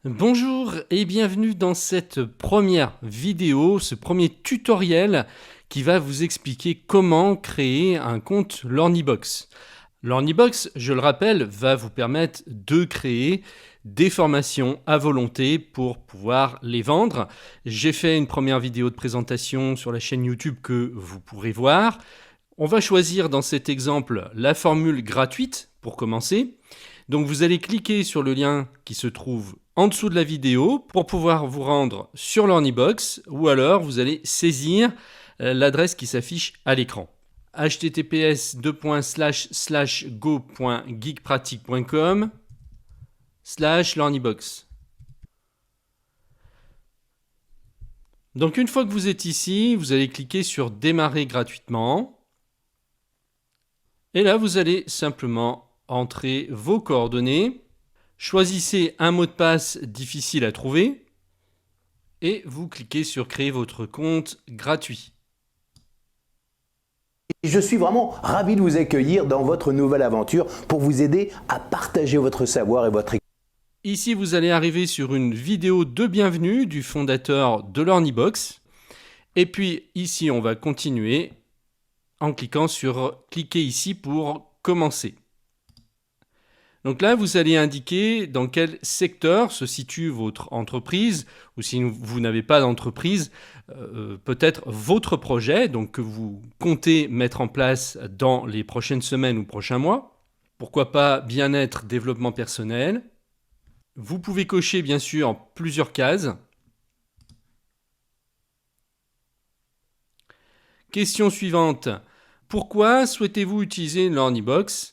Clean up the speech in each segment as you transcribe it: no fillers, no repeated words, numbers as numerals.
Bonjour et bienvenue dans cette première vidéo, ce premier tutoriel qui va vous expliquer comment créer un compte Learnybox. Learnybox, je le rappelle, va vous permettre de créer des formations à volonté pour pouvoir les vendre. J'ai fait une première vidéo de présentation sur la chaîne YouTube que vous pourrez voir. On va choisir dans cet exemple la formule gratuite pour commencer. Donc vous allez cliquer sur le lien qui se trouve en dessous de la vidéo pour pouvoir vous rendre sur Learnybox ou alors vous allez saisir l'adresse qui s'affiche à l'écran. https://go.geekpratique.com/Learnybox. Donc une fois que vous êtes ici, vous allez cliquer sur démarrer gratuitement. Et là, vous allez simplement entrer vos coordonnées. Choisissez un mot de passe difficile à trouver et vous cliquez sur créer votre compte gratuit. Je suis vraiment ravi de vous accueillir dans votre nouvelle aventure pour vous aider à partager votre savoir et votre Ici, vous allez arriver sur une vidéo de bienvenue du fondateur de Learnybox. Et puis ici, on va continuer en cliquant sur « Cliquez ici pour commencer ». Donc là, vous allez indiquer dans quel secteur se situe votre entreprise, ou si vous n'avez pas d'entreprise, peut-être votre projet, donc que vous comptez mettre en place dans les prochaines semaines ou prochains mois. Pourquoi pas bien-être, développement personnel. Vous pouvez cocher bien sûr plusieurs cases. Question suivante. Pourquoi souhaitez-vous utiliser Learnybox ?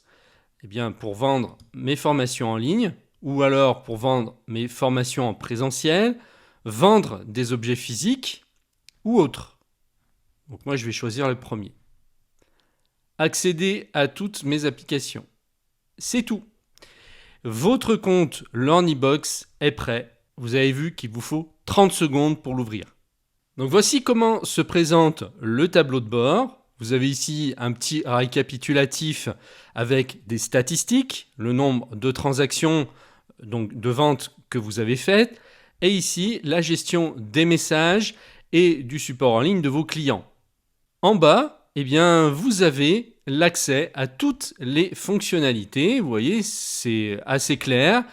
Eh bien, pour vendre mes formations en ligne, ou alors pour vendre mes formations en présentiel, vendre des objets physiques, ou autres. Donc moi, je vais choisir le premier. Accéder à toutes mes applications. C'est tout. Votre compte Learnybox est prêt. Vous avez vu qu'il vous faut 30 secondes pour l'ouvrir. Donc voici comment se présente le tableau de bord. Vous avez ici un petit récapitulatif avec des statistiques, le nombre de transactions, donc de ventes que vous avez faites, et ici la gestion des messages et du support en ligne de vos clients. En bas, eh bien, vous avez l'accès à toutes les fonctionnalités. Vous voyez, c'est assez clair.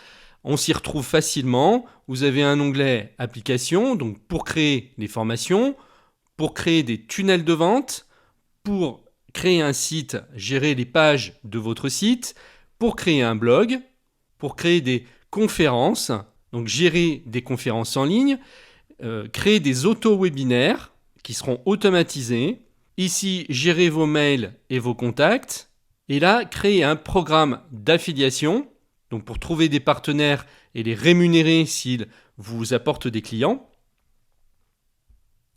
On s'y retrouve facilement. Vous avez un onglet applications, donc pour créer des formations, pour créer des tunnels de vente, pour créer un site, gérer les pages de votre site, pour créer un blog, pour créer des conférences, donc gérer des conférences en ligne, créer des auto-webinaires qui seront automatisés. Ici, gérer vos mails et vos contacts. Et là, créer un programme d'affiliation, donc pour trouver des partenaires et les rémunérer s'ils vous apportent des clients.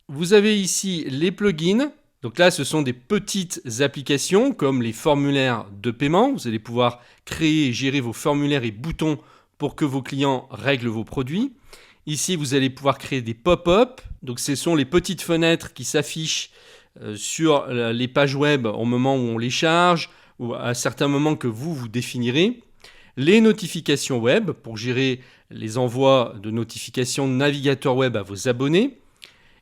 Vous avez ici les plugins. Donc là, ce sont des petites applications comme les formulaires de paiement. Vous allez pouvoir créer et gérer vos formulaires et boutons pour que vos clients règlent vos produits. Ici, vous allez pouvoir créer des pop-up. Donc ce sont les petites fenêtres qui s'affichent sur les pages web au moment où on les charge ou à certains moments que vous définirez. Les notifications web pour gérer les envois de notifications de navigateurs web à vos abonnés.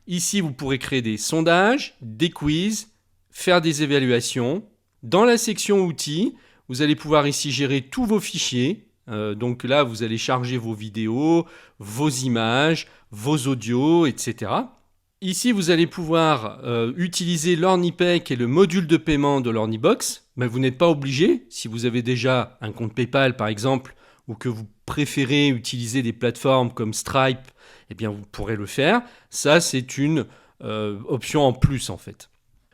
Ici, vous pourrez créer des sondages, des quiz, faire des évaluations. Dans la section outils, vous allez pouvoir ici gérer tous vos fichiers. Donc là, vous allez charger vos vidéos, vos images, vos audios, etc. Ici, vous allez pouvoir utiliser Learnypay, qui est le module de paiement de Learnybox. Mais vous n'êtes pas obligé. Si vous avez déjà un compte PayPal, par exemple, ou que vous préférez utiliser des plateformes comme Stripe, eh bien vous pourrez le faire. Ça, c'est une option en plus en fait.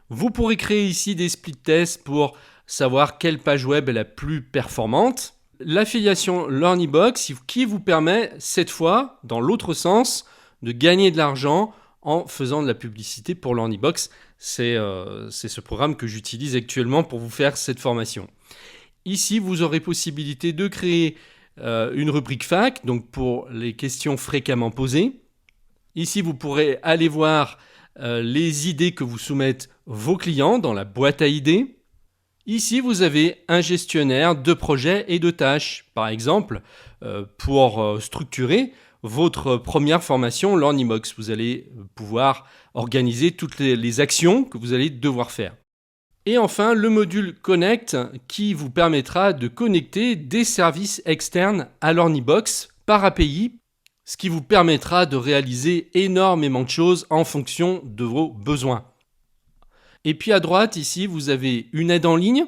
Vous pourrez créer ici des split tests pour savoir quelle page web est la plus performante. L'affiliation Learnybox qui vous permet cette fois, dans l'autre sens, de gagner de l'argent en faisant de la publicité pour Learnybox. C'est ce programme que j'utilise actuellement pour vous faire cette formation. Ici, vous aurez possibilité de créer une rubrique FAQ, donc pour les questions fréquemment posées. Ici, vous pourrez aller voir les idées que vous soumettent vos clients dans la boîte à idées. Ici, vous avez un gestionnaire de projets et de tâches. Par exemple, pour structurer votre première formation LearnyBox, vous allez pouvoir organiser toutes les actions que vous allez devoir faire. Et enfin, le module Connect qui vous permettra de connecter des services externes à LearnyBox par API, ce qui vous permettra de réaliser énormément de choses en fonction de vos besoins. Et puis à droite, ici, vous avez une aide en ligne.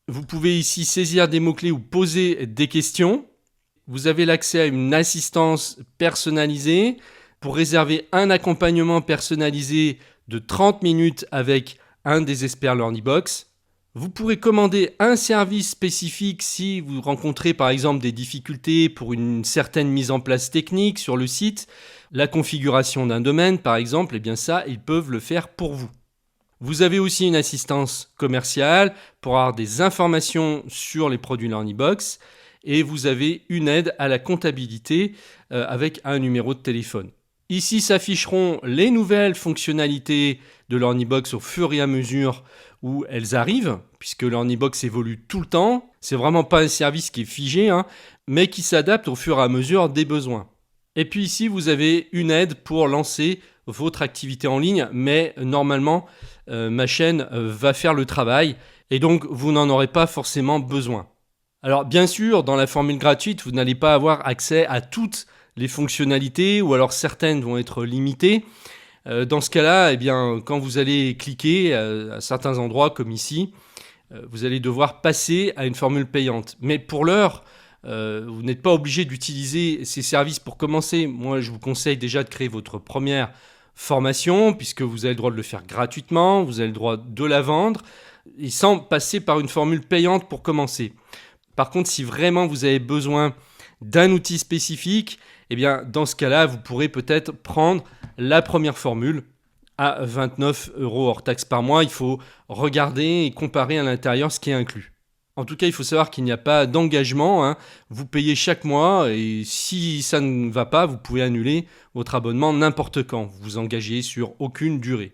Vous pouvez ici saisir des mots-clés ou poser des questions. Vous avez l'accès à une assistance personnalisée pour réserver un accompagnement personnalisé de 30 minutes avec un des experts LearnyBox. Vous pourrez commander un service spécifique si vous rencontrez par exemple des difficultés pour une certaine mise en place technique sur le site, la configuration d'un domaine par exemple, et bien ça, ils peuvent le faire pour vous. Vous avez aussi une assistance commerciale pour avoir des informations sur les produits LearnyBox et vous avez une aide à la comptabilité avec un numéro de téléphone. Ici s'afficheront les nouvelles fonctionnalités de LearnyBox au fur et à mesure où elles arrivent, puisque LearnyBox évolue tout le temps. C'est vraiment pas un service qui est figé, mais qui s'adapte au fur et à mesure des besoins. Et puis ici, vous avez une aide pour lancer votre activité en ligne, mais normalement, ma chaîne va faire le travail et donc vous n'en aurez pas forcément besoin. Alors bien sûr, dans la formule gratuite, vous n'allez pas avoir accès à toutes les fonctionnalités ou alors certaines vont être limitées. Dans ce cas-là, eh bien, quand vous allez cliquer à certains endroits comme ici, vous allez devoir passer à une formule payante. Mais pour l'heure, vous n'êtes pas obligé d'utiliser ces services pour commencer. Moi, je vous conseille déjà de créer votre première formation puisque vous avez le droit de le faire gratuitement, vous avez le droit de la vendre et sans passer par une formule payante pour commencer. Par contre, si vraiment vous avez besoin d'un outil spécifique, eh bien, dans ce cas-là, vous pourrez peut-être prendre la première formule à 29 € hors taxe par mois. Il faut regarder et comparer à l'intérieur ce qui est inclus. En tout cas, il faut savoir qu'il n'y a pas d'engagement. Vous payez chaque mois et si ça ne va pas, vous pouvez annuler votre abonnement n'importe quand. Vous vous engagez sur aucune durée.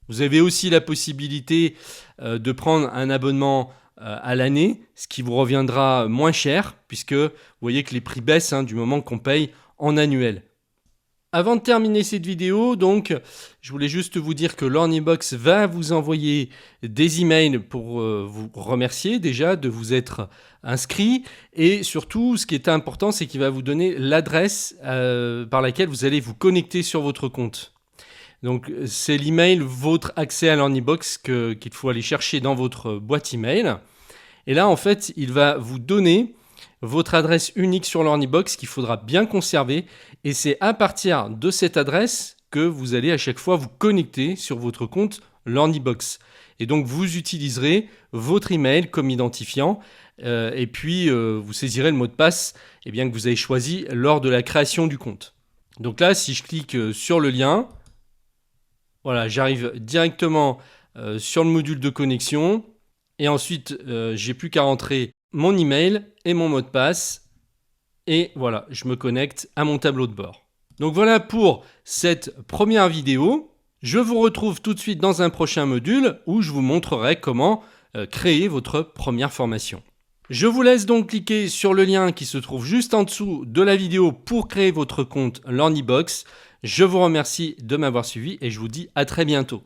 Vous avez aussi la possibilité de prendre un abonnement à l'année, ce qui vous reviendra moins cher puisque vous voyez que les prix baissent du moment qu'on paye en annuel. Avant de terminer cette vidéo, donc, je voulais juste vous dire que LearnyBox va vous envoyer des emails pour vous remercier déjà de vous être inscrit. Et surtout, ce qui est important, c'est qu'il va vous donner l'adresse par laquelle vous allez vous connecter sur votre compte. Donc, c'est l'email, votre accès à LearnyBox qu'il faut aller chercher dans votre boîte email. Et là, en fait, il va vous donner votre adresse unique sur LearnyBox qu'il faudra bien conserver et c'est à partir de cette adresse que vous allez à chaque fois vous connecter sur votre compte LearnyBox. Et donc vous utiliserez votre email comme identifiant et puis vous saisirez le mot de passe que vous avez choisi lors de la création du compte. Donc là, si je clique sur le lien, voilà, j'arrive directement sur le module de connexion et ensuite j'ai plus qu'à rentrer mon email et mon mot de passe et voilà, je me connecte à mon tableau de bord. Donc voilà pour cette première vidéo. Je vous retrouve tout de suite dans un prochain module où je vous montrerai comment créer votre première formation. Je vous laisse donc cliquer sur le lien qui se trouve juste en dessous de la vidéo pour créer votre compte LearnyBox. Je vous remercie de m'avoir suivi et je vous dis à très bientôt.